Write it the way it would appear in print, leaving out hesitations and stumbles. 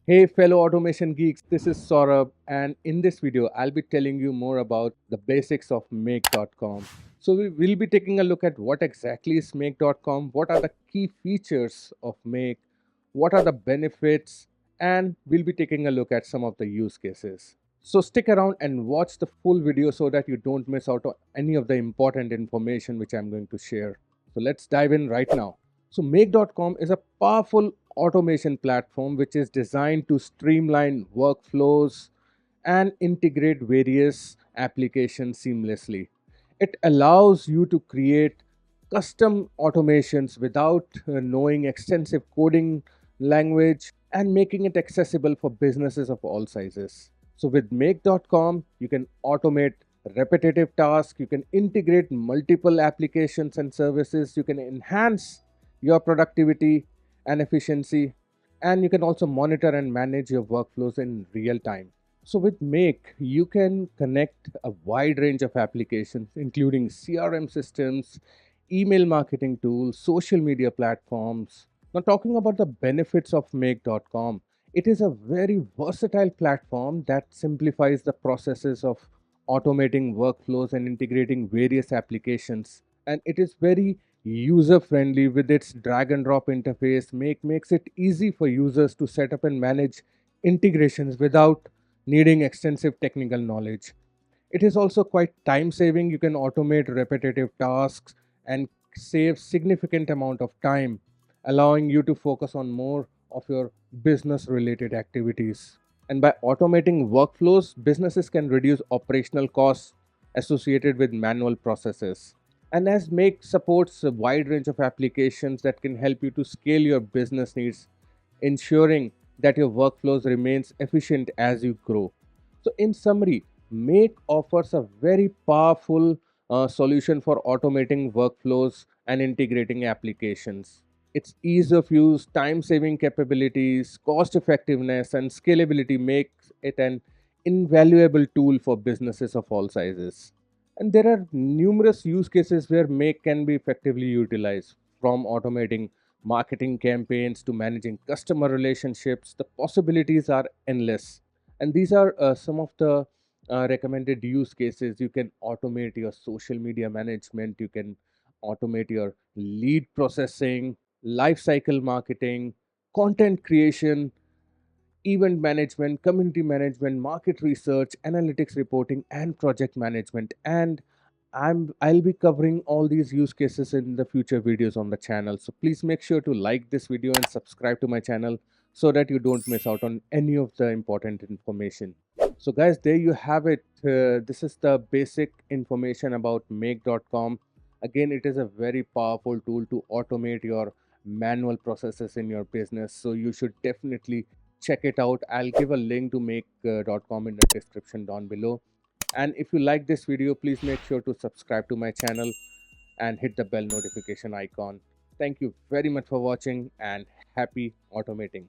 Hey fellow automation geeks, this is Saurabh, and in this video I'll be telling you more about the basics of make.com. So we will be taking a look at what exactly is make.com, what are the key features of make, what are the benefits, and we'll be taking a look at some of the use cases. So stick around and watch the full video so that you don't miss out on any of the important information which I'm going to share. So let's dive in right now. So make.com is a powerful automation platform which is designed to streamline workflows and integrate various applications seamlessly. It allows you to create custom automations without knowing extensive coding language and making it accessible for businesses of all sizes. So with make.com, you can automate repetitive tasks, you can integrate multiple applications and services, you can enhance your productivity and efficiency, and you can also monitor and manage your workflows in real time. So with Make, you can connect a wide range of applications, including CRM systems, email marketing tools, social media platforms. Now, talking about the benefits of Make.com, it is a very versatile platform that simplifies the processes of automating workflows and integrating various applications. And it is very user friendly with its drag and drop interface. Make makes it easy for users to set up and manage integrations without needing extensive technical knowledge. It is also quite time saving. You can automate repetitive tasks and save significant amount of time, allowing you to focus on more of your business related activities. And by automating workflows, businesses can reduce operational costs associated with manual processes. And as Make supports a wide range of applications that can help you to scale your business needs, ensuring that your workflows remains efficient as you grow. So in summary, Make offers a very powerful solution for automating workflows and integrating applications. Its ease of use, time saving capabilities, cost effectiveness, and scalability makes it an invaluable tool for businesses of all sizes. And there are numerous use cases where Make can be effectively utilized, from automating marketing campaigns to managing customer relationships. The possibilities are endless. And these are some of the recommended use cases. You can automate your social media management, you can automate your lead processing, life cycle marketing, content creation, event management, community management, market research, analytics reporting, and project management. And I'll be covering all these use cases in the future videos on the channel. So please make sure to like this video and subscribe to my channel so that you don't miss out on any of the important information. So guys, there you have it. This is the basic information about make.com. Again, it is a very powerful tool to automate your manual processes in your business. So you should definitely check it out. I'll give a link to make.com in the description down below. And if you like this video, please make sure to subscribe to my channel and hit the bell notification icon. Thank you very much for watching and happy automating.